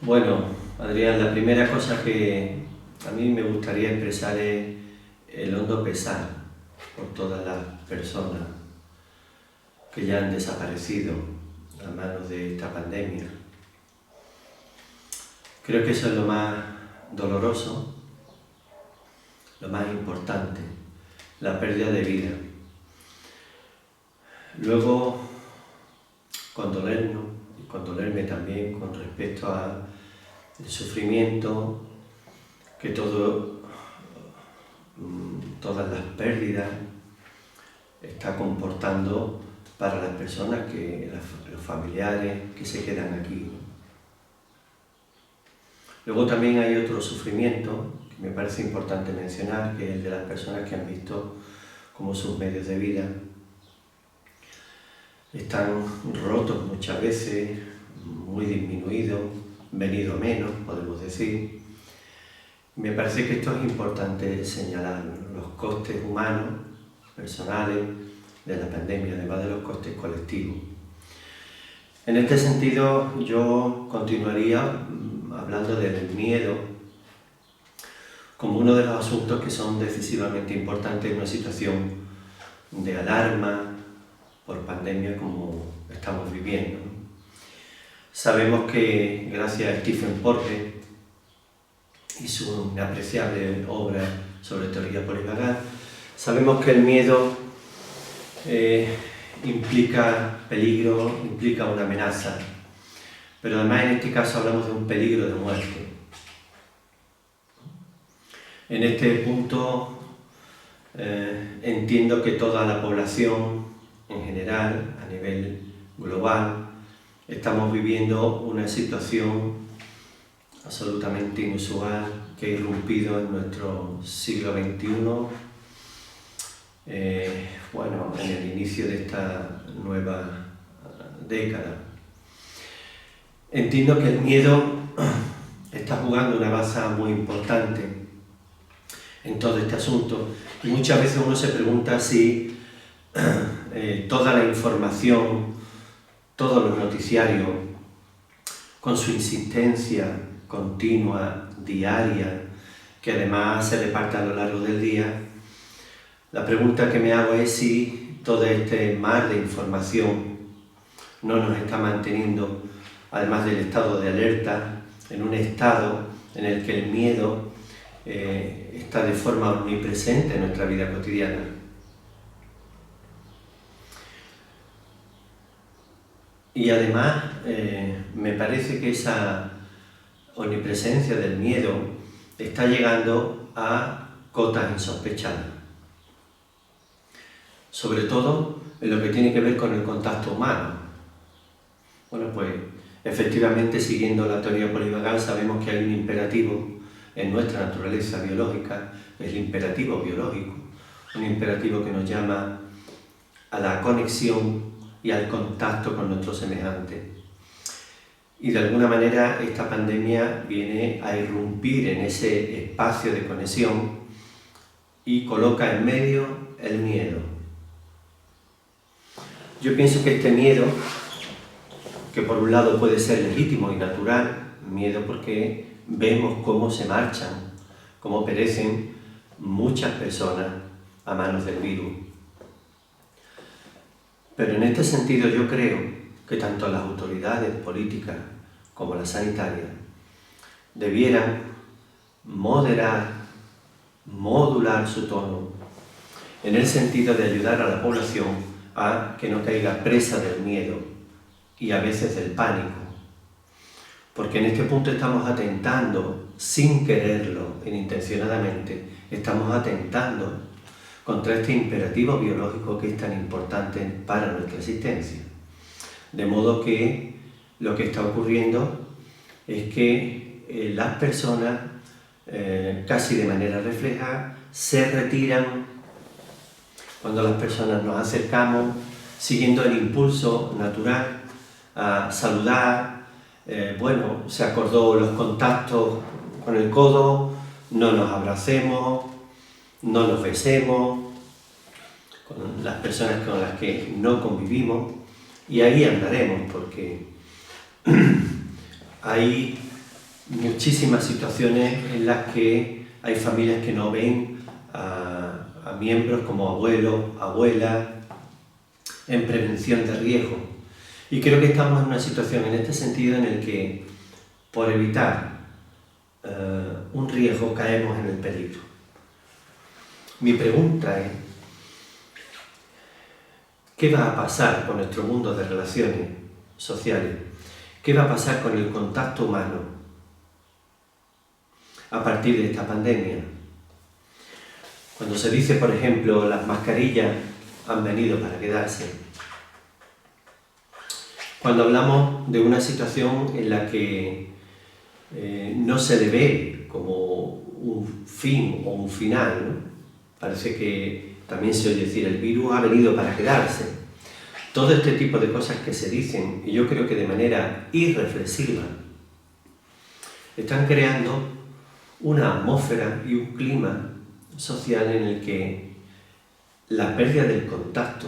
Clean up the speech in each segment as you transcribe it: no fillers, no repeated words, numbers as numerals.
Bueno, Adrián, la primera cosa que a mí me gustaría expresar es el hondo pesar por todas las personas que ya han desaparecido a manos de esta pandemia. Creo que eso es lo más doloroso, lo más importante, la pérdida de vida. Luego, condolerme también con respecto al sufrimiento que todas las pérdidas está comportando para las personas, los familiares que se quedan aquí. Luego también hay otro sufrimiento que me parece importante mencionar, que es el de las personas que han visto cómo sus medios de vida están rotos muchas veces, muy disminuidos, venido a menos, podemos decir. Me parece que esto es importante señalar, los costes humanos, personales, de la pandemia, además de los costes colectivos. En este sentido, yo continuaría hablando del miedo como uno de los asuntos que son decisivamente importantes en una situación de alarma por pandemia como estamos viviendo. Sabemos que gracias a Stephen Porges y su inapreciable obra sobre teoría polivagal, sabemos que el miedo implica peligro, implica una amenaza, pero además en este caso hablamos de un peligro de muerte. En este punto entiendo que toda la población en general, a nivel global, estamos viviendo una situación absolutamente inusual que ha irrumpido en nuestro siglo XXI, en el inicio de esta nueva década. Entiendo que el miedo está jugando una baza muy importante en todo este asunto y muchas veces uno se pregunta si toda la información, todos los noticiarios, con su insistencia continua, diaria, que además se reparte a lo largo del día, la pregunta que me hago es si todo este mar de información no nos está manteniendo, además del estado de alerta, en un estado en el que el miedo está de forma omnipresente en nuestra vida cotidiana. Y además me parece que esa omnipresencia del miedo está llegando a cotas insospechadas. Sobre todo en lo que tiene que ver con el contacto humano. Bueno, pues efectivamente, siguiendo la teoría polivagal, sabemos que hay un imperativo en nuestra naturaleza biológica, es el imperativo biológico, un imperativo que nos llama a la conexión y al contacto con nuestros semejantes. Y de alguna manera esta pandemia viene a irrumpir en ese espacio de conexión y coloca en medio el miedo. Yo pienso que este miedo, que por un lado puede ser legítimo y natural, miedo porque vemos cómo se marchan, cómo perecen muchas personas a manos del virus. Pero en este sentido yo creo que tanto las autoridades políticas como las sanitarias debieran moderar, modular su tono, en el sentido de ayudar a la población a que no caiga presa del miedo y a veces del pánico. Porque en este punto estamos atentando, sin quererlo, inintencionadamente, estamos atentando contra este imperativo biológico que es tan importante para nuestra existencia. De modo que lo que está ocurriendo es que las personas, casi de manera refleja, se retiran cuando las personas nos acercamos, siguiendo el impulso natural a saludar. Se acordó los contactos con el codo, no nos abracemos, no nos besemos, con las personas con las que no convivimos, y ahí andaremos, porque ahí muchísimas situaciones en las que hay familias que no ven a miembros como abuelos, abuelas, en prevención de riesgo. Y creo que estamos en una situación en este sentido en el que, por evitar un riesgo, caemos en el peligro. Mi pregunta es, ¿qué va a pasar con nuestro mundo de relaciones sociales? ¿Qué va a pasar con el contacto humano a partir de esta pandemia? Cuando se dice, por ejemplo, las mascarillas han venido para quedarse. Cuando hablamos de una situación en la que no se le ve como un fin o un final, ¿no? Parece que también se oye decir, el virus ha venido para quedarse. Todo este tipo de cosas que se dicen, y yo creo que de manera irreflexiva, están creando una atmósfera y un clima social en el que la pérdida del contacto,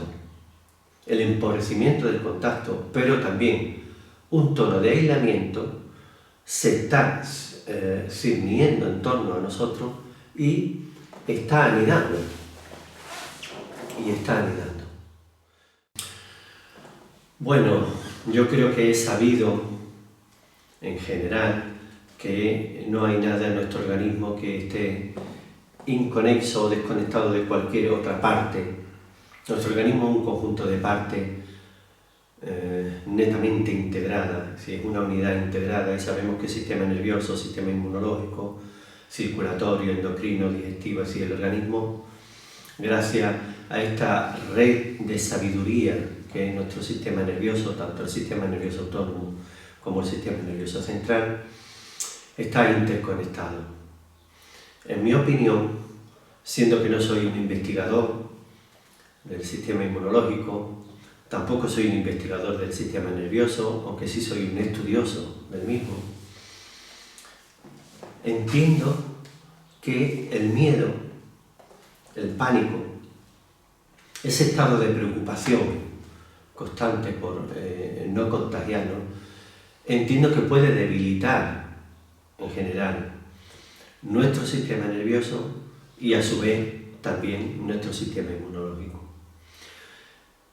el empobrecimiento del contacto, pero también un tono de aislamiento, se está ciñendo en torno a nosotros y está anidando. Bueno, yo creo que he sabido, en general, que no hay nada en nuestro organismo que esté inconexo o desconectado de cualquier otra parte. Nuestro organismo es un conjunto de partes netamente integrada, es una unidad integrada, y sabemos que el sistema nervioso, sistema inmunológico, circulatorio, endocrino, digestivo, es decir, el organismo, gracias a esta red de sabiduría que es nuestro sistema nervioso, tanto el sistema nervioso autónomo como el sistema nervioso central, está interconectado. En mi opinión, siendo que no soy un investigador del sistema inmunológico, tampoco soy un investigador del sistema nervioso, aunque sí soy un estudioso del mismo, entiendo que el miedo, el pánico, ese estado de preocupación constante por no contagiarnos, entiendo que puede debilitar en general nuestro sistema nervioso y a su vez también nuestro sistema inmunológico.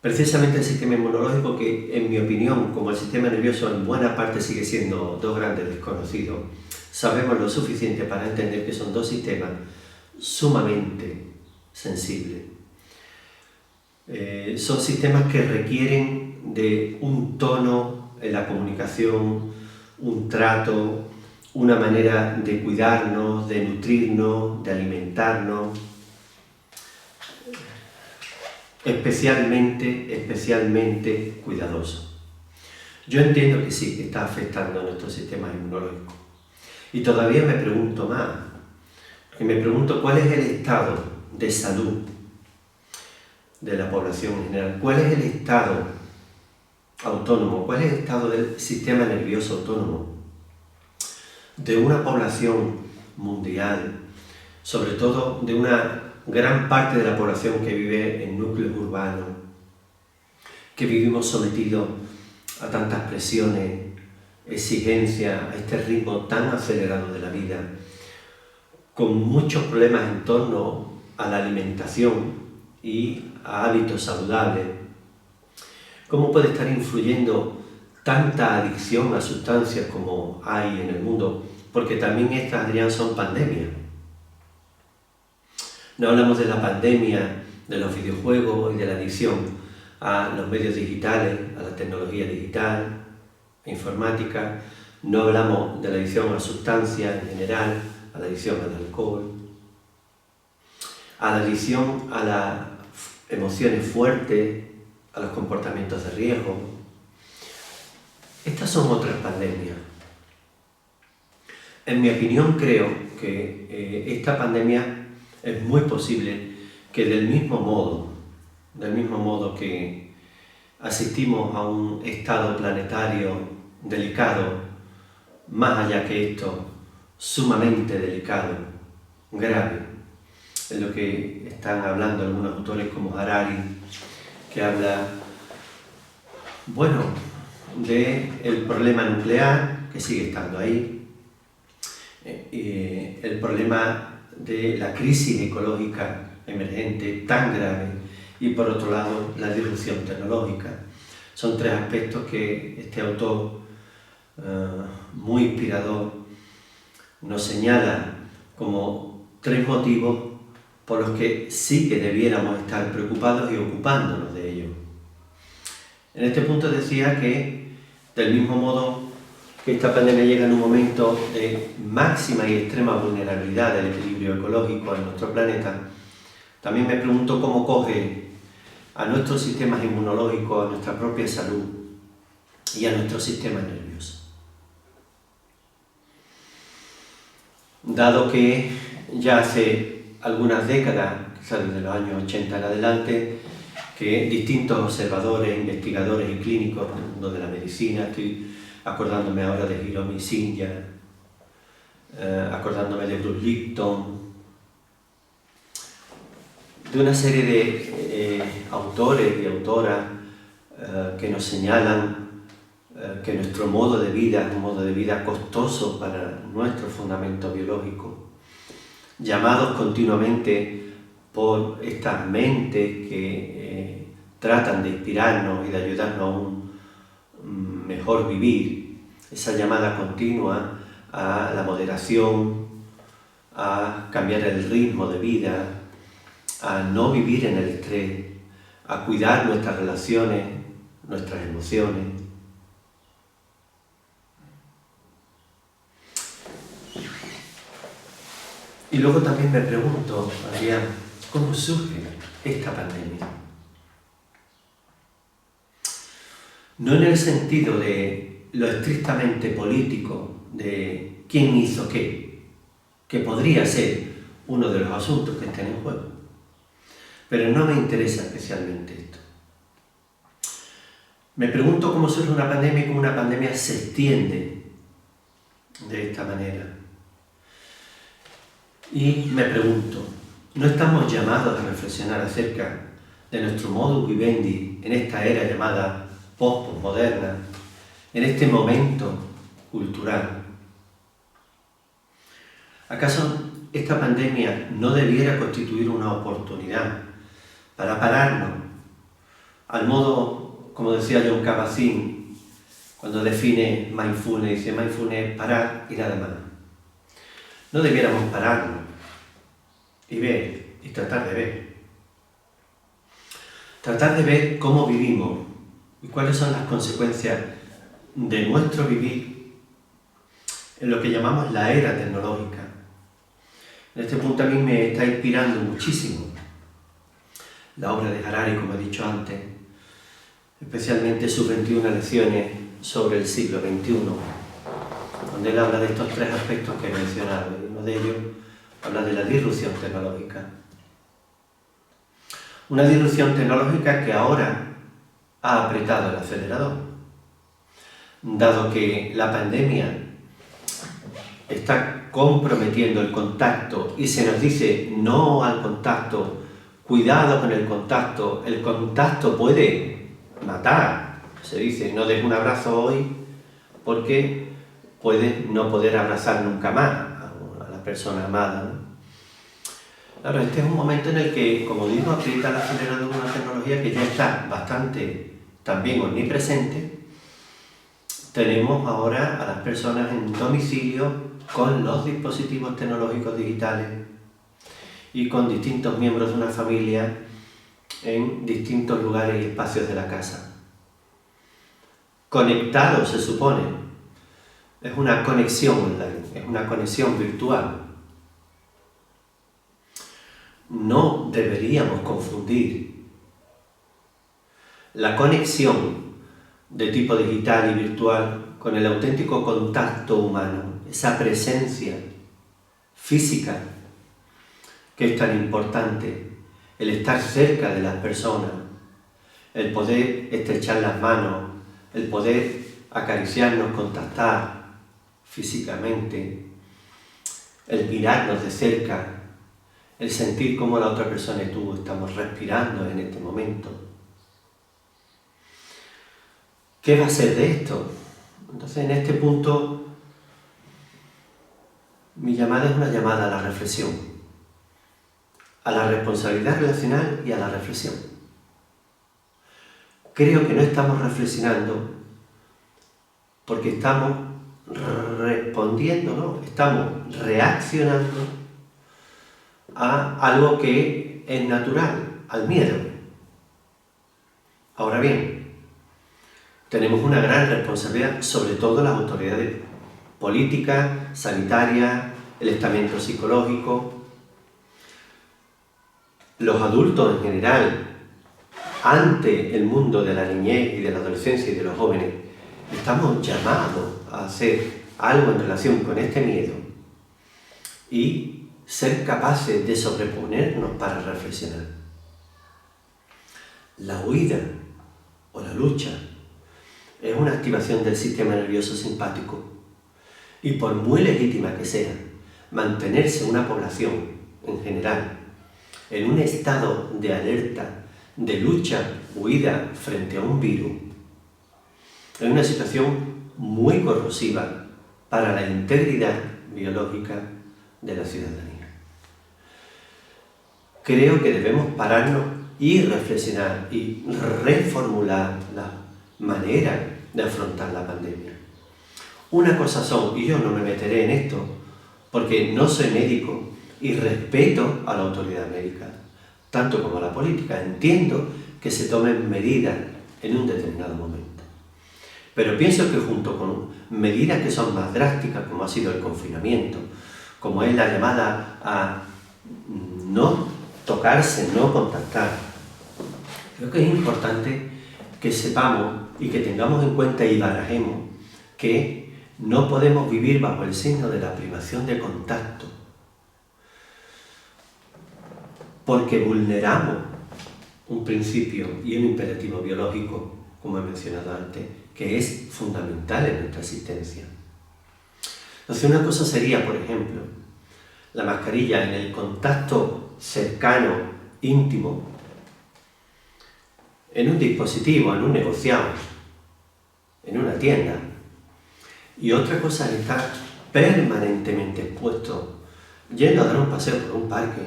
Precisamente el sistema inmunológico, que en mi opinión, como el sistema nervioso en buena parte sigue siendo dos grandes desconocidos, sabemos lo suficiente para entender que son dos sistemas sumamente sensibles. Son sistemas que requieren de un tono en la comunicación, un trato, una manera de cuidarnos, de nutrirnos, de alimentarnos, especialmente cuidadoso. Yo entiendo que sí, que está afectando a nuestro sistema inmunológico. Y todavía me pregunto más, porque me pregunto cuál es el estado de salud de la población en general, cuál es el estado autónomo, cuál es el estado del sistema nervioso autónomo de una población mundial, sobre todo de una gran parte de la población que vive en núcleos urbanos, que vivimos sometidos a tantas presiones, exigencias, a este ritmo tan acelerado de la vida, con muchos problemas en torno a la alimentación y a hábitos saludables. ¿Cómo puede estar influyendo tanta adicción a sustancias como hay en el mundo? Porque también estas, Adrián, son pandemias. No hablamos de la pandemia de los videojuegos y de la adicción a los medios digitales, a la tecnología digital, a informática. No hablamos de la adicción a sustancias en general, a la adicción al alcohol, a la adicción a las emociones fuertes, a los comportamientos de riesgo. Estas son otras pandemias. En mi opinión, creo que esta pandemia es muy posible que del mismo modo que asistimos a un estado planetario delicado, más allá que esto, sumamente delicado, grave, es lo que están hablando algunos autores como Harari, que habla, bueno, del problema nuclear, que sigue estando ahí, el problema de la crisis ecológica emergente tan grave y por otro lado la disrupción tecnológica. Son tres aspectos que este autor muy inspirador nos señala como tres motivos por los que sí que debiéramos estar preocupados y ocupándonos de ello. En este punto decía que, del mismo modo que esta pandemia llega en un momento de máxima y extrema vulnerabilidad del equilibrio ecológico en nuestro planeta, también me pregunto cómo coge a nuestros sistemas inmunológicos, a nuestra propia salud y a nuestro sistema nervioso. Dado que ya hace algunas décadas, quizás desde los años 80 en adelante, que distintos observadores, investigadores y clínicos del mundo de la medicina, estoy acordándome ahora de Hiromi Shinja, acordándome de Bruce Lipton, de una serie de autores y autoras que nos señalan que nuestro modo de vida es un modo de vida costoso para nuestro fundamento biológico, llamados continuamente por estas mentes que tratan de inspirarnos y de ayudarnos a un mejor vivir, esa llamada continua a la moderación, a cambiar el ritmo de vida, a no vivir en el estrés, a cuidar nuestras relaciones, nuestras emociones. Y luego también me pregunto, Adrián, ¿cómo surge esta pandemia? No en el sentido de lo estrictamente político, de quién hizo qué, que podría ser uno de los asuntos que estén en juego. Pero no me interesa especialmente esto. Me pregunto cómo surge una pandemia y cómo una pandemia se extiende de esta manera. Y me pregunto, ¿no estamos llamados a reflexionar acerca de nuestro modus vivendi en esta era llamada post-postmoderna, en este momento cultural? ¿Acaso esta pandemia no debiera constituir una oportunidad para pararnos al modo, como decía John Kabat-Zinn, cuando define mindfulness, dice mindfulness es parar y nada más? No debiéramos pararnos y ver, y tratar de ver. Tratar de ver cómo vivimos y cuáles son las consecuencias de nuestro vivir en lo que llamamos la era tecnológica. En este punto a mí me está inspirando muchísimo la obra de Harari, como he dicho antes, especialmente sus 21 lecciones sobre el siglo XXI, donde él habla de estos tres aspectos que he mencionado, y uno de ellos habla de la disrupción tecnológica. Una disrupción tecnológica que ahora ha apretado el acelerador, dado que la pandemia está comprometiendo el contacto y se nos dice no al contacto, cuidado con el contacto puede matar, se dice no des un abrazo hoy porque puedes no poder abrazar nunca más a la persona amada, ¿no? Claro, este es un momento en el que, como digo, aprieta el acelerador de una tecnología que ya está bastante también omnipresente. Tenemos ahora a las personas en domicilio con los dispositivos tecnológicos digitales y con distintos miembros de una familia en distintos lugares y espacios de la casa. Conectados, se supone. Es una conexión online, es una conexión virtual. No deberíamos confundir la conexión de tipo digital y virtual con el auténtico contacto humano, esa presencia física que es tan importante, el estar cerca de las personas, el poder estrechar las manos, el poder acariciarnos, contactar físicamente, el mirarnos de cerca, el sentir cómo la otra persona y tú estamos respirando en este momento. ¿Qué va a ser de esto? Entonces, en este punto, Mi llamada es una llamada a la reflexión, a la responsabilidad relacional y a la reflexión. Creo que no estamos reflexionando porque estamos respondiendo, ¿no? Estamos reaccionando a algo que es natural, al miedo. Ahora bien, tenemos una gran responsabilidad, sobre todo las autoridades políticas, sanitarias, el estamento psicológico, los adultos en general, ante el mundo de la niñez y de la adolescencia y de los jóvenes. Estamos llamados a hacer algo en relación con este miedo y ser capaces de sobreponernos para reflexionar. La huida o la lucha es una activación del sistema nervioso simpático y por muy legítima que sea, mantenerse una población en general en un estado de alerta, de lucha, huida frente a un virus, es una situación muy corrosiva para la integridad biológica de la ciudadanía. Creo que debemos pararnos y reflexionar y reformular la manera de afrontar la pandemia. Una cosa son, y yo no me meteré en esto porque no soy médico y respeto a la autoridad médica, tanto como a la política, entiendo que se tomen medidas en un determinado momento. Pero pienso que junto con medidas que son más drásticas, como ha sido el confinamiento, como es la llamada a no tocarse, no contactar, creo que es importante que sepamos y que tengamos en cuenta y barajemos que no podemos vivir bajo el signo de la privación de contacto, porque vulneramos un principio y un imperativo biológico, como he mencionado antes, que es fundamental en nuestra existencia. Entonces, una cosa sería, por ejemplo, la mascarilla en el contacto cercano, íntimo, en un dispositivo, en un negociado, en una tienda. Y otra cosa es estar permanentemente expuesto, yendo a dar un paseo por un parque,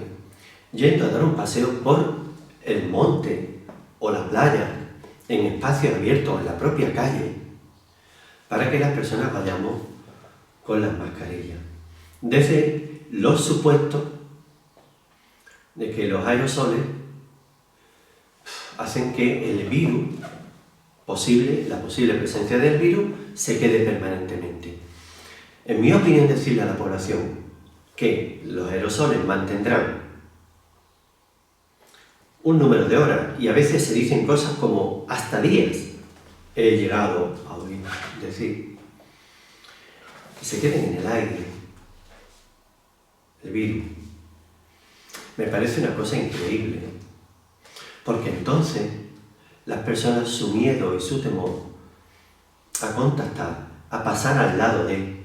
yendo a dar un paseo por el monte o la playa, en espacios abiertos, en la propia calle, para que las personas vayamos con las mascarillas. Desde los supuestos de que los aerosoles hacen que el virus, la posible presencia del virus, se quede permanentemente. En mi opinión, decirle a la población que los aerosoles mantendrán un número de horas, y a veces se dicen cosas como hasta días, he llegado a oír decir, que se queden en el aire, el virus. Me parece una cosa increíble, porque entonces las personas, su miedo y su temor a contactar, a pasar al lado de él,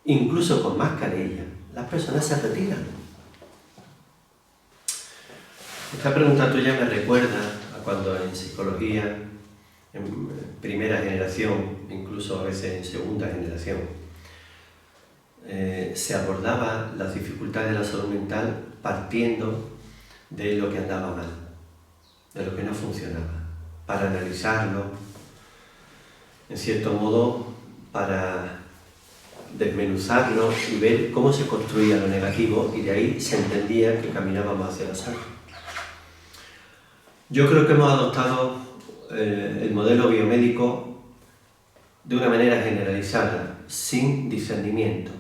incluso con mascarilla, las personas se retiran. Esta pregunta tuya me recuerda a cuando en psicología, en primera generación, incluso a veces en segunda generación, se abordaba las dificultades de la salud mental partiendo de lo que andaba mal, de lo que no funcionaba, para analizarlo, en cierto modo, para desmenuzarlo y ver cómo se construía lo negativo, y de ahí se entendía que caminábamos hacia la salud. Yo creo que hemos adoptado el modelo biomédico de una manera generalizada, sin discernimiento.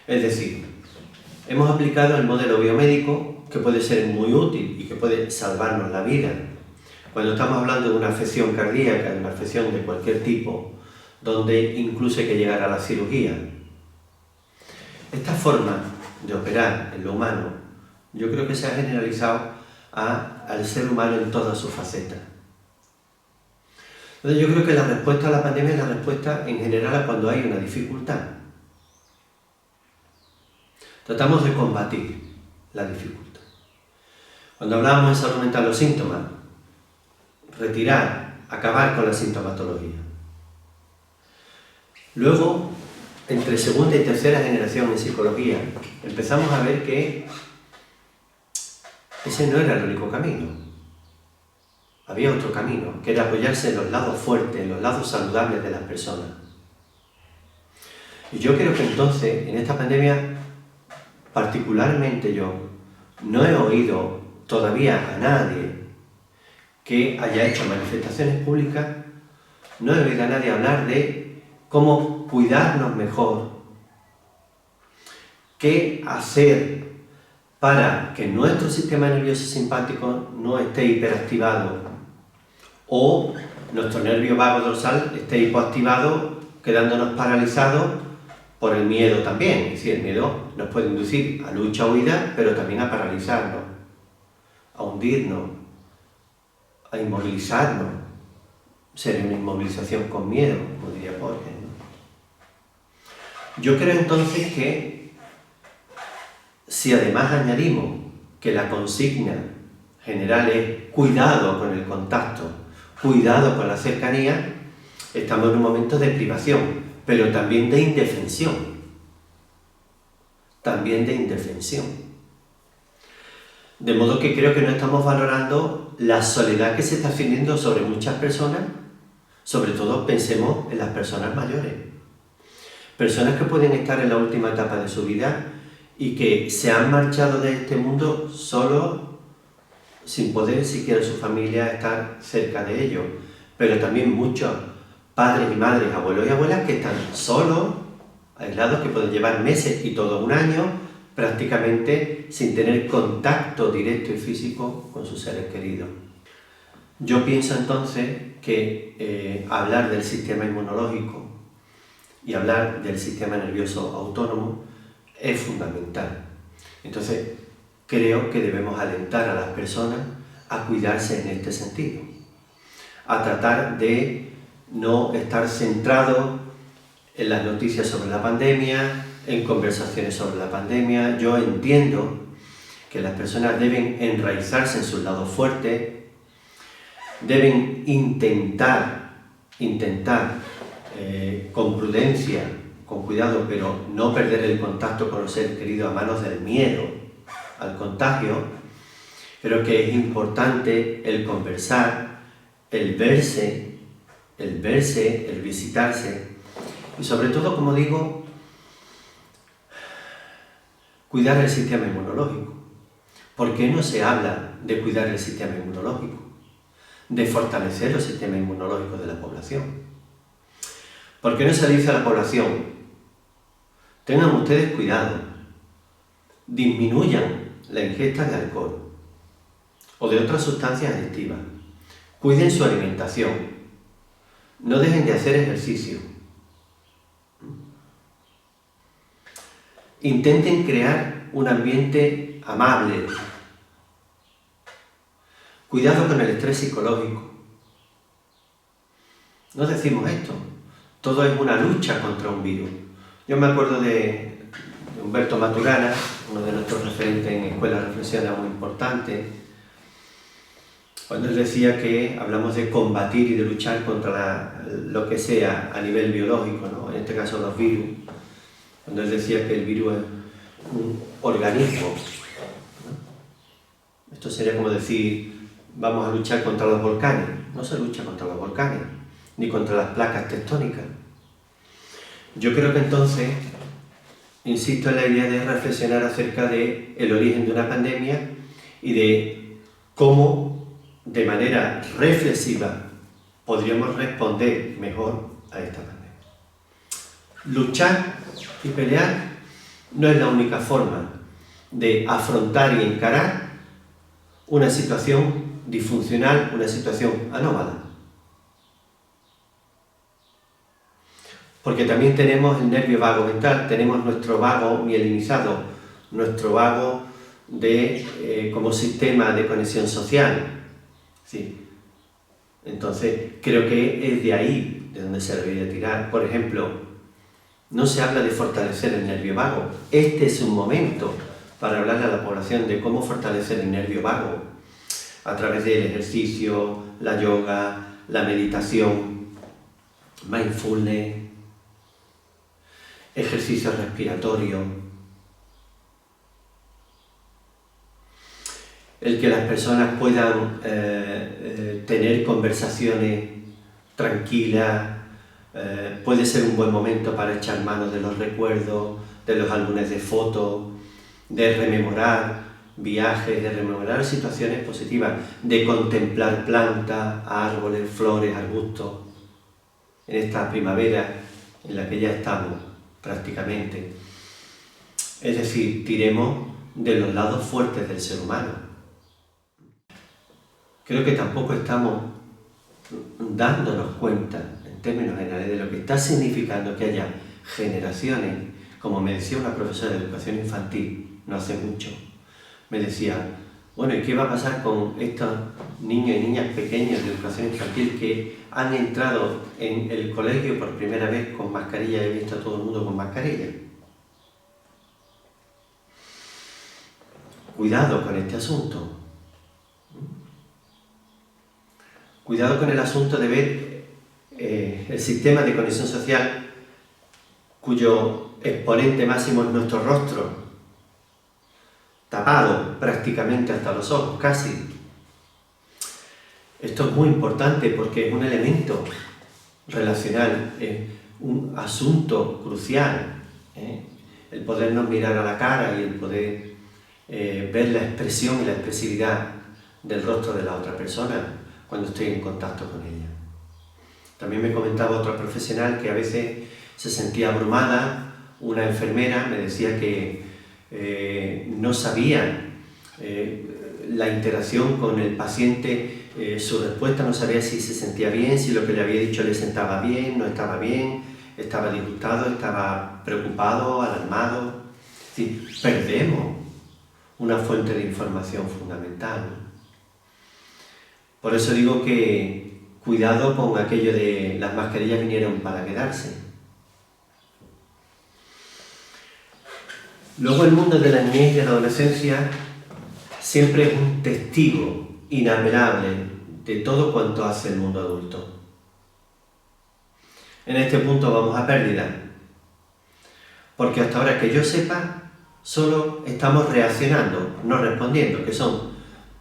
Es decir, hemos aplicado el modelo biomédico, que puede ser muy útil y que puede salvarnos la vida, cuando estamos hablando de una afección cardíaca, de una afección de cualquier tipo, donde incluso hay que llegar a la cirugía. Esta forma de operar en lo humano, yo creo que se ha generalizado al ser humano en todas sus facetas. Entonces yo creo que la respuesta a la pandemia es la respuesta en general a cuando hay una dificultad. Tratamos de combatir la dificultad. Cuando hablábamos de salud mental, los síntomas, retirar, acabar con la sintomatología. Luego, entre segunda y tercera generación en psicología, empezamos a ver que ese no era el único camino. Había otro camino, que era apoyarse en los lados fuertes, en los lados saludables de las personas. Y yo creo que entonces, en esta pandemia, particularmente yo, no he oído todavía a nadie que haya hecho manifestaciones públicas, no he oído a nadie hablar de cómo cuidarnos mejor, qué hacer para que nuestro sistema nervioso simpático no esté hiperactivado o nuestro nervio vago dorsal esté hipoactivado, quedándonos paralizados por el miedo también. Es decir, el miedo nos puede inducir a lucha o huida, pero también a paralizarnos, a hundirnos, a inmovilizarnos. Sería una inmovilización con miedo, como diría Borges, ¿no? Yo creo entonces que si además añadimos que la consigna general es cuidado con el contacto, cuidado con la cercanía, estamos en un momento de privación, pero también de indefensión. También de indefensión. De modo que creo que no estamos valorando la soledad que se está extendiendo sobre muchas personas, sobre todo pensemos en las personas mayores. Personas que pueden estar en la última etapa de su vida y que se han marchado de este mundo solo, sin poder siquiera su familia estar cerca de ellos. Pero también muchos padres y madres, abuelos y abuelas que están solos, aislados, que pueden llevar meses y todo un año prácticamente sin tener contacto directo y físico con sus seres queridos. Yo pienso entonces que hablar del sistema inmunológico y hablar del sistema nervioso autónomo es fundamental. Entonces, creo que debemos alentar a las personas a cuidarse en este sentido, a tratar de no estar centrados en las noticias sobre la pandemia, en conversaciones sobre la pandemia. Yo entiendo que las personas deben enraizarse en sus lados fuertes, deben intentar con prudencia, con cuidado, pero no perder el contacto con los seres queridos a manos del miedo al contagio. Creo que es importante el conversar, el verse, el visitarse y sobre todo, como digo, cuidar el sistema inmunológico. ¿Por qué no se habla de cuidar el sistema inmunológico? De fortalecer el sistema inmunológico de la población. ¿Por qué no se le dice a la población: tengan ustedes cuidado, disminuyan la ingesta de alcohol o de otras sustancias adictivas, cuiden su alimentación, no dejen de hacer ejercicio, intenten crear un ambiente amable, cuidado con el estrés psicológico? No decimos esto, todo es una lucha contra un virus. Yo me acuerdo de Humberto Maturana, uno de nuestros referentes en Escuela Reflexiona muy importante, cuando él decía que hablamos de combatir y de luchar contra lo que sea a nivel biológico, ¿no? En este caso los virus, cuando él decía que el virus es un organismo, ¿no? Esto sería como decir, vamos a luchar contra los volcanes. No se lucha contra los volcanes, ni contra las placas tectónicas. Yo creo que entonces, insisto en la idea de reflexionar acerca del origen de una pandemia y de cómo, de manera reflexiva, podríamos responder mejor a esta pandemia. Luchar y pelear no es la única forma de afrontar y encarar una situación disfuncional, una situación anómala. Porque también tenemos el nervio vago mental, tenemos nuestro vago mielinizado, nuestro vago como sistema de conexión social. ¿Sí? Entonces, creo que es de ahí de donde se debería tirar. Por ejemplo, no se habla de fortalecer el nervio vago. Este es un momento para hablarle a la población de cómo fortalecer el nervio vago a través del ejercicio, la yoga, la meditación, mindfulness. ejercicio respiratorio, el que las personas puedan tener conversaciones tranquilas, puede ser un buen momento para echar mano de los recuerdos, de los álbumes de fotos, de rememorar viajes, de rememorar situaciones positivas, de contemplar plantas, árboles, flores, arbustos, en esta primavera en la que ya estamos prácticamente. Es decir, tiremos de los lados fuertes del ser humano. Creo que tampoco estamos dándonos cuenta, en términos generales, de lo que está significando que haya generaciones, como me decía una profesora de educación infantil no hace mucho, me decía, bueno, ¿y qué va a pasar con estos niños y niñas pequeños de educación infantil que han entrado en el colegio por primera vez con mascarilla y he visto a todo el mundo con mascarilla? Cuidado con este asunto. Cuidado con el asunto de ver el sistema de conexión social cuyo exponente máximo es nuestro rostro, tapado prácticamente hasta los ojos, casi. Esto es muy importante porque es un elemento relacional, es un asunto crucial, el podernos mirar a la cara y el poder ver la expresión y la expresividad del rostro de la otra persona cuando estoy en contacto con ella. También me comentaba otra profesional que a veces se sentía abrumada, una enfermera me decía que no sabía la interacción con el paciente, su respuesta, no sabía si se sentía bien, si lo que le había dicho le sentaba bien, no estaba bien, estaba disgustado, estaba preocupado, alarmado. Es decir, perdemos una fuente de información fundamental, ¿no? Por eso digo que cuidado con aquello de las mascarillas vinieron para quedarse. Luego el mundo de la niñez y de la adolescencia siempre es un testigo inapelable de todo cuanto hace el mundo adulto. En este punto vamos a pérdida, porque hasta ahora que yo sepa, solo estamos reaccionando, no respondiendo, que son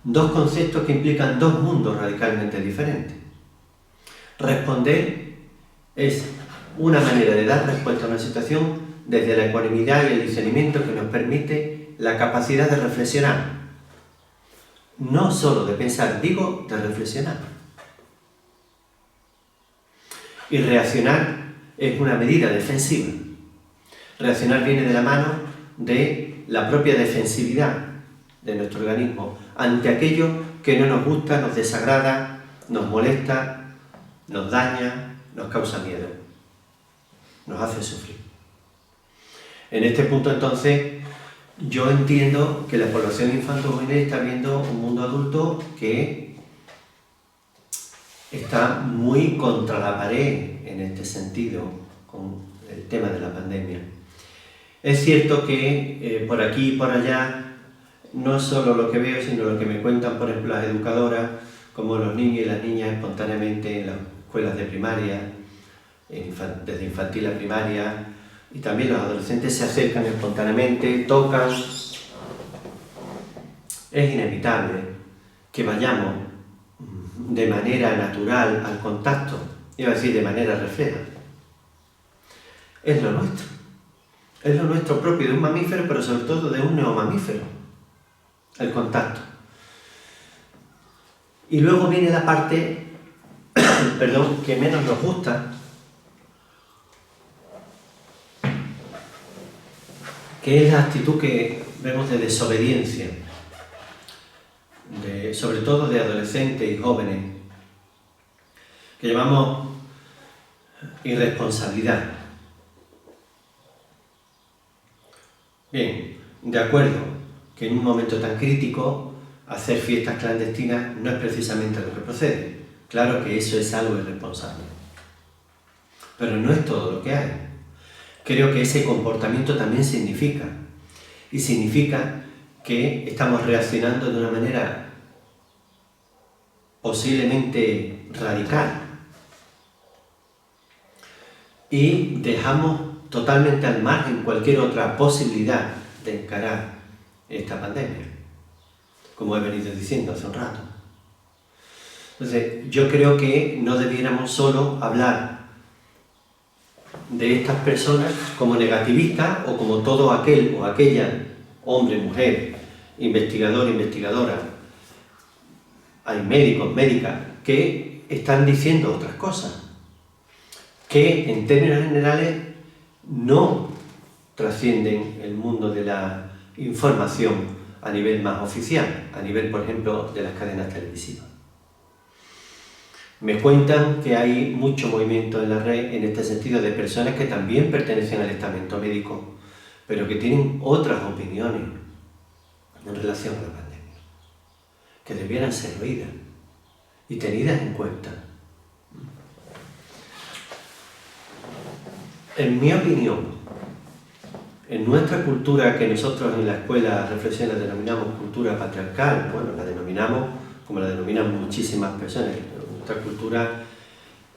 dos conceptos que implican dos mundos radicalmente diferentes. Responder es una manera de dar respuesta a una situación desde la ecuanimidad y el discernimiento que nos permite la capacidad de reflexionar. No solo de pensar, digo de reflexionar. Y reaccionar es una medida defensiva. Reaccionar viene de la mano de la propia defensividad de nuestro organismo ante aquello que no nos gusta, nos desagrada, nos molesta, nos daña, nos causa miedo, nos hace sufrir. En este punto, entonces, yo entiendo que la población infanto-juvenil está viendo un mundo adulto que está muy contra la pared en este sentido con el tema de la pandemia. Es cierto que por aquí y por allá, no solo lo que veo, sino lo que me cuentan, por ejemplo, las educadoras, como los niños y las niñas espontáneamente en las escuelas de primaria, desde infantil a primaria, y también los adolescentes se acercan espontáneamente, tocan. Es inevitable que vayamos de manera natural al contacto, iba a decir de manera refleja. Es lo nuestro propio de un mamífero, pero sobre todo de un neomamífero, el contacto. Y luego viene la parte, que menos nos gusta, que es la actitud que vemos de desobediencia, sobre todo de adolescentes y jóvenes, que llamamos irresponsabilidad. Bien, de acuerdo que en un momento tan crítico hacer fiestas clandestinas no es precisamente lo que procede. Claro que eso es algo irresponsable. Pero no es todo lo que hay. Creo que ese comportamiento también significa que estamos reaccionando de una manera posiblemente radical y dejamos totalmente al margen cualquier otra posibilidad de encarar esta pandemia, como he venido diciendo hace un rato. Entonces, yo creo que no debiéramos solo hablar de estas personas como negativistas o como todo aquel o aquella, hombre, mujer, investigador, investigadora, hay médicos, médicas, que están diciendo otras cosas, que en términos generales no trascienden el mundo de la información a nivel más oficial, a nivel, por ejemplo, de las cadenas televisivas. Me cuentan que hay mucho movimiento en la red en este sentido de personas que también pertenecen al estamento médico, pero que tienen otras opiniones en relación a la pandemia, que debieran ser oídas y tenidas en cuenta. En mi opinión, en nuestra cultura, que nosotros en la escuela Reflexiones denominamos cultura patriarcal, bueno, la denominamos como la denominan muchísimas personas. Nuestra cultura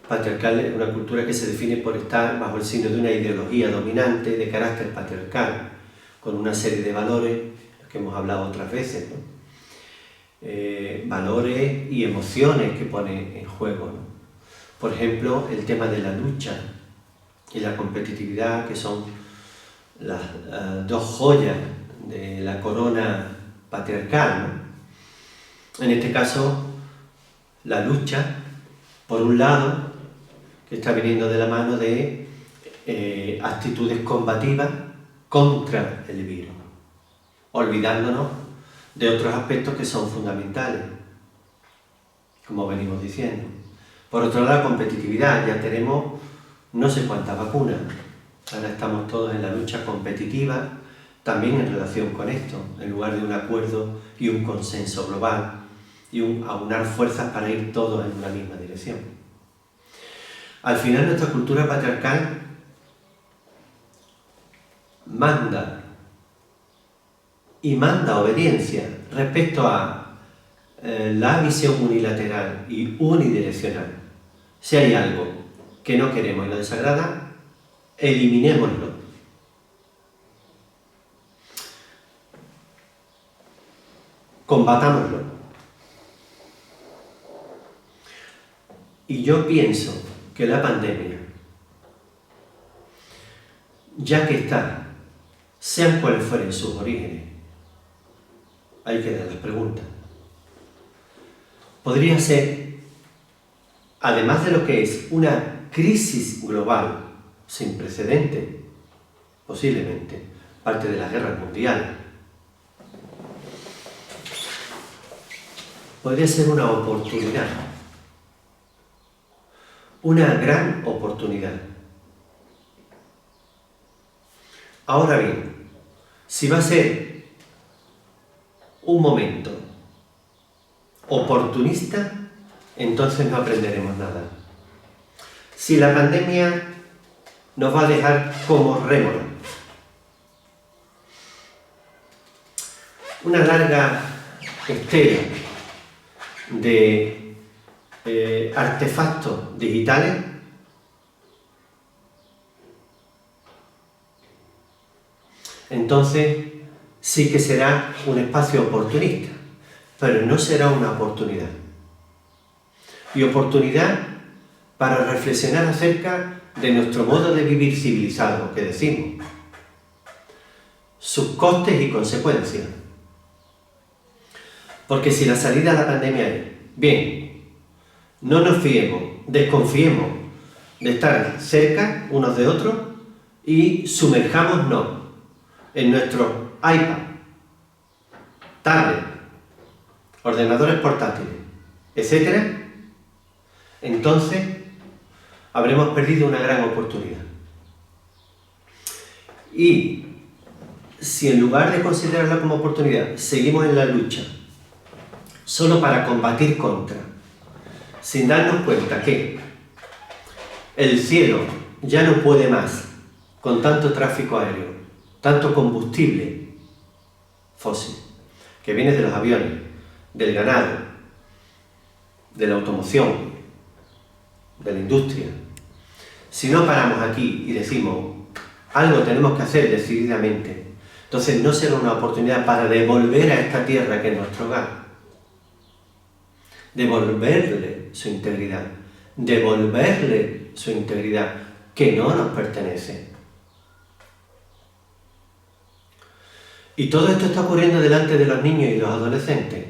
patriarcal es una cultura que se define por estar bajo el signo de una ideología dominante de carácter patriarcal, con una serie de valores que hemos hablado otras veces, ¿no? Valores y emociones que pone en juego, ¿no? Por ejemplo, el tema de la lucha y la competitividad, que son las dos joyas de la corona patriarcal, ¿no? En este caso, la lucha, por un lado, que está viniendo de la mano de actitudes combativas contra el virus, olvidándonos de otros aspectos que son fundamentales, como venimos diciendo. Por otro lado, la competitividad, ya tenemos no sé cuántas vacunas, ahora estamos todos en la lucha competitiva, también en relación con esto, en lugar de un acuerdo y un consenso global, y aunar fuerzas para ir todos en una misma dirección. Al final, nuestra cultura patriarcal manda obediencia respecto a la visión unilateral y unidireccional. Si hay algo que no queremos y nos desagrada, eliminémoslo. Combatámoslo. Y yo pienso que la pandemia, ya que está, sean cuales fueren sus orígenes, hay que dar las preguntas. Podría ser, además de lo que es una crisis global sin precedentes, posiblemente parte de las guerras mundiales, podría ser una oportunidad. Una gran oportunidad. Ahora bien, si va a ser un momento oportunista, entonces no aprenderemos nada. Si la pandemia nos va a dejar como rémora, una larga estela de artefactos digitales, entonces sí que será un espacio oportunista, pero no será una oportunidad. Y oportunidad para reflexionar acerca de nuestro modo de vivir civilizado, que decimos, sus costes y consecuencias. Porque si la salida a la pandemia es, bien, no nos fiemos, desconfiemos de estar cerca unos de otros y sumerjámonos en nuestro iPad, tablet, ordenadores portátiles, etc., entonces habremos perdido una gran oportunidad. Y si en lugar de considerarla como oportunidad, seguimos en la lucha solo para combatir contra, sin darnos cuenta que el cielo ya no puede más con tanto tráfico aéreo, tanto combustible fósil, que viene de los aviones, del ganado, de la automoción, de la industria. Si no paramos aquí y decimos algo tenemos que hacer decididamente. Entonces no será una oportunidad para devolver a esta tierra que es nuestro hogar, devolverle su integridad, que no nos pertenece. Y todo esto está ocurriendo delante de los niños y los adolescentes.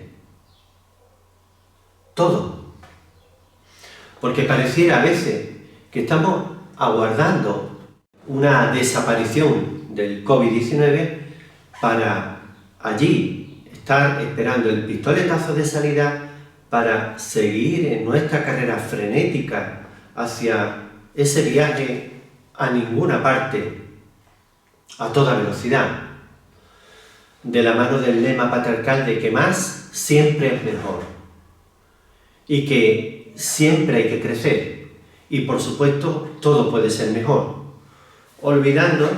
Todo. Porque pareciera a veces que estamos aguardando una desaparición del COVID-19 para allí estar esperando el pistoletazo de salida para seguir en nuestra carrera frenética hacia ese viaje a ninguna parte, a toda velocidad, de la mano del lema patriarcal de que más siempre es mejor y que siempre hay que crecer y por supuesto todo puede ser mejor, olvidando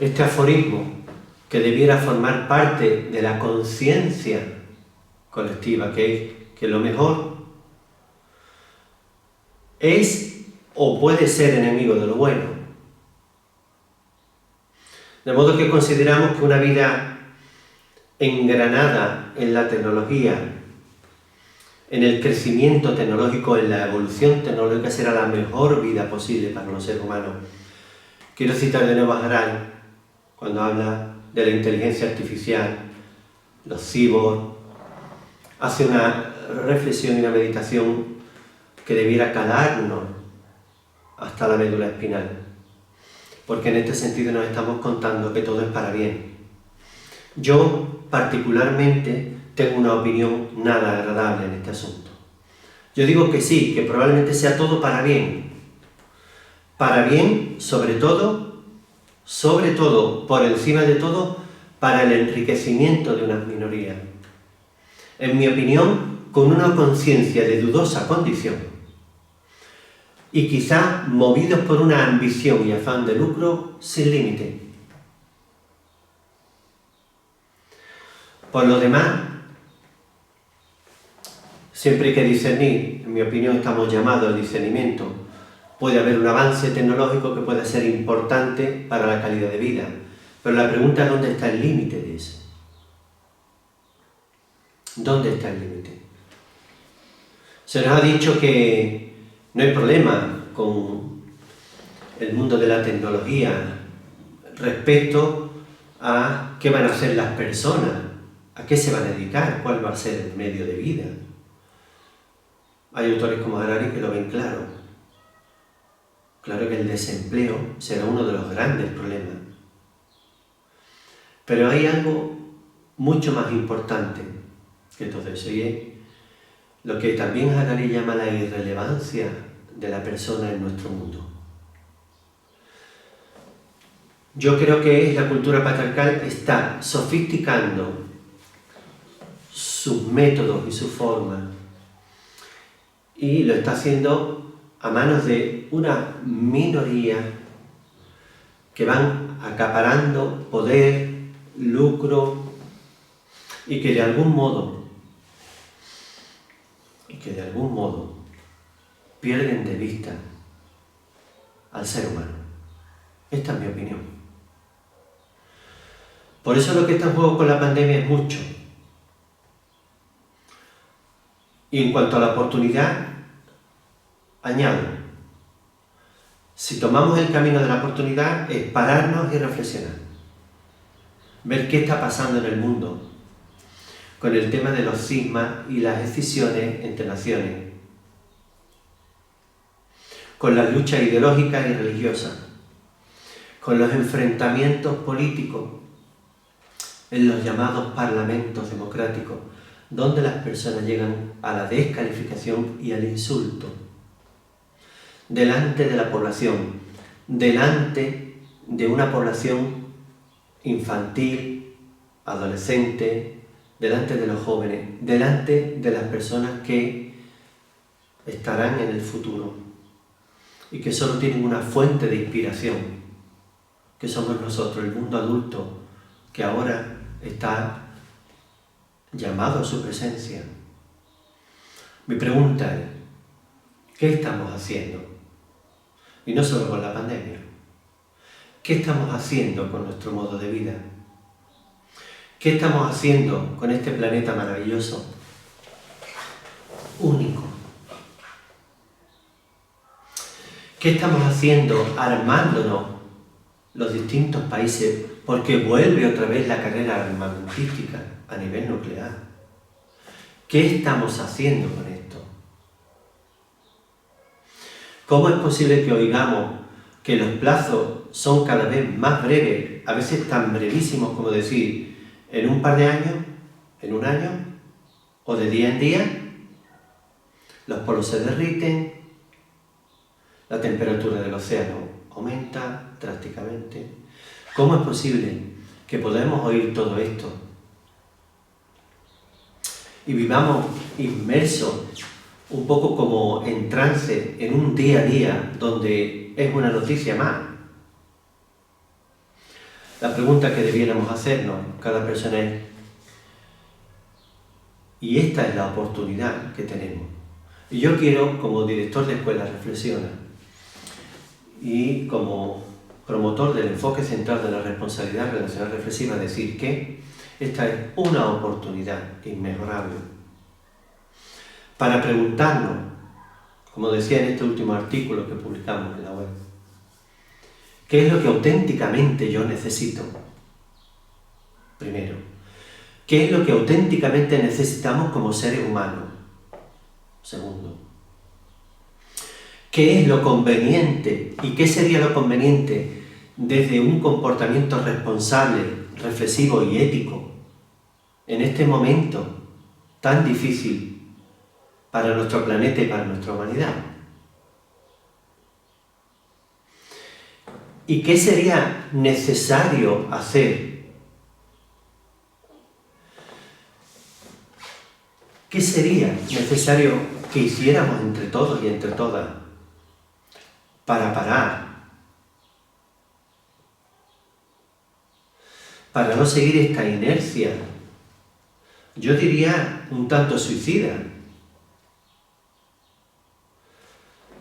este aforismo que debiera formar parte de la conciencia colectiva, que lo mejor es o puede ser enemigo de lo bueno. De modo que consideramos que una vida engranada en la tecnología, en el crecimiento tecnológico, en la evolución tecnológica, será la mejor vida posible para los seres humanos. Quiero citar de nuevo a Harari cuando habla de la inteligencia artificial, los cyborgs, hace una reflexión y una meditación que debiera calarnos hasta la médula espinal, porque en este sentido nos estamos contando que todo es para bien. Yo particularmente tengo una opinión nada agradable en este asunto. Yo digo que sí, que probablemente sea todo para bien sobre todo, por encima de todo, para el enriquecimiento de unas minorías. En mi opinión, con una conciencia de dudosa condición y quizá movidos por una ambición y afán de lucro sin límite. Por lo demás, siempre hay que discernir. En mi opinión estamos llamados al discernimiento. Puede haber un avance tecnológico que pueda ser importante para la calidad de vida, pero la pregunta es ¿dónde está el límite de eso? ¿Dónde está el límite? Se nos ha dicho que no hay problema con el mundo de la tecnología respecto a qué van a hacer las personas, a qué se van a dedicar, cuál va a ser el medio de vida. Hay autores como Harari que lo ven claro. Claro que el desempleo será uno de los grandes problemas. Pero hay algo mucho más importante que todo eso, y es lo que también Harari llama la irrelevancia de la persona en nuestro mundo. Yo creo que la cultura patriarcal está sofisticando sus métodos y sus formas y lo está haciendo a manos de una minoría que van acaparando poder, lucro y que de algún modo pierden de vista al ser humano. Esta es mi opinión. Por eso lo que está en juego con la pandemia es mucho. Y en cuanto a la oportunidad, añado, si tomamos el camino de la oportunidad es pararnos y reflexionar. Ver qué está pasando en el mundo con el tema de los cismas y las escisiones entre naciones, con las luchas ideológicas y religiosas, con los enfrentamientos políticos en los llamados parlamentos democráticos, donde las personas llegan a la descalificación y al insulto, delante de la población, delante de una población infantil, adolescente, delante de los jóvenes, delante de las personas que estarán en el futuro y que solo tienen una fuente de inspiración, que somos nosotros, el mundo adulto, que ahora está llamado a su presencia. Mi pregunta es, ¿qué estamos haciendo? Y no solo con la pandemia. ¿Qué estamos haciendo con nuestro modo de vida? ¿Qué estamos haciendo con este planeta maravilloso? Único. ¿Qué estamos haciendo armándonos los distintos países? Porque vuelve otra vez la carrera armamentística a nivel nuclear. ¿Qué estamos haciendo con esto? ¿Cómo es posible que oigamos que los plazos son cada vez más breves, a veces tan brevísimos como decir, en un par de años, en un año, o de día en día, los polos se derriten, la temperatura del océano aumenta drásticamente? ¿Cómo es posible que podamos oír todo esto y vivamos inmersos un poco como en trance, en un día a día donde es una noticia más? La pregunta que debiéramos hacernos cada persona es, y esta es la oportunidad que tenemos. Y yo quiero, como director de Escuela Reflexiona y como promotor del enfoque central de la responsabilidad relacional reflexiva, decir que esta es una oportunidad inmejorable para preguntarnos, como decía en este último artículo que publicamos en la web, ¿qué es lo que auténticamente yo necesito? Primero, ¿qué es lo que auténticamente necesitamos como seres humanos? Segundo, ¿qué es lo conveniente y qué sería lo conveniente desde un comportamiento responsable, reflexivo y ético en este momento tan difícil para nuestro planeta y para nuestra humanidad? ¿Y qué sería necesario hacer? ¿Qué sería necesario que hiciéramos entre todos y entre todas para parar? Para no seguir esta inercia, yo diría un tanto suicida.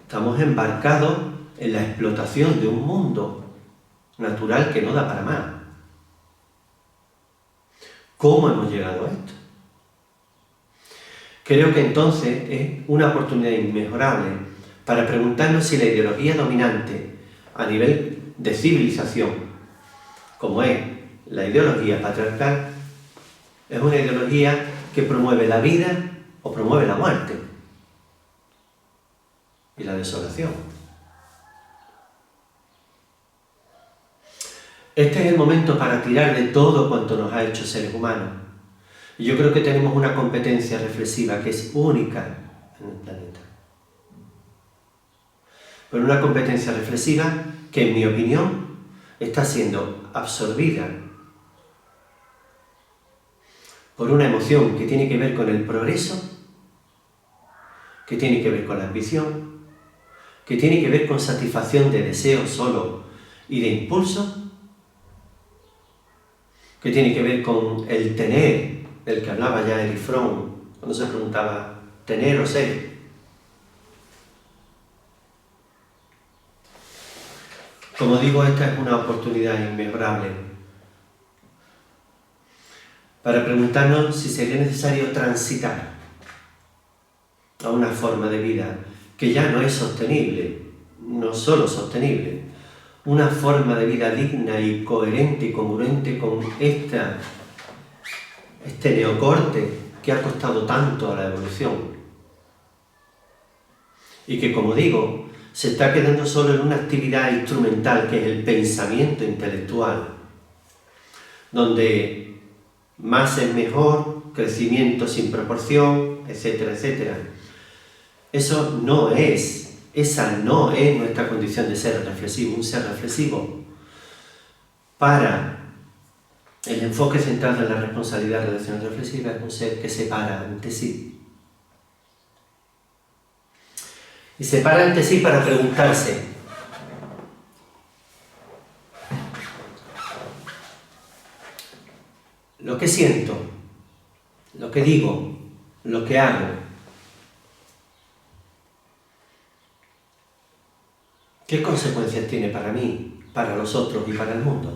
Estamos embarcados en la explotación de un mundo natural que no da para más. ¿Cómo hemos llegado a esto? Creo que entonces es una oportunidad inmejorable para preguntarnos si la ideología dominante a nivel de civilización, como es la ideología patriarcal, es una ideología que promueve la vida o promueve la muerte y la desolación. Este es el momento para tirar de todo cuanto nos ha hecho seres humanos. Y yo creo que tenemos una competencia reflexiva que es única en el planeta. Pero una competencia reflexiva que, en mi opinión, está siendo absorbida por una emoción que tiene que ver con el progreso, que tiene que ver con la ambición, que tiene que ver con satisfacción de deseos solo y de impulso, que tiene que ver con el tener, del que hablaba ya Erich Fromm, cuando se preguntaba, ¿tener o ser? Como digo, esta es una oportunidad inmejorable para preguntarnos si sería necesario transitar a una forma de vida que ya no es sostenible, no solo sostenible, una forma de vida digna y coherente y congruente con este neocorte que ha costado tanto a la evolución y que, como digo, se está quedando solo en una actividad instrumental que es el pensamiento intelectual, donde más es mejor, crecimiento sin proporción, etcétera, etcétera. Esa no es nuestra condición de ser reflexivo. Un ser reflexivo para el enfoque central de la responsabilidad relacional reflexiva es un ser que se para ante sí. Y se para ante sí para preguntarse: lo que siento, lo que digo, lo que hago, ¿qué consecuencias tiene para mí, para los otros y para el mundo.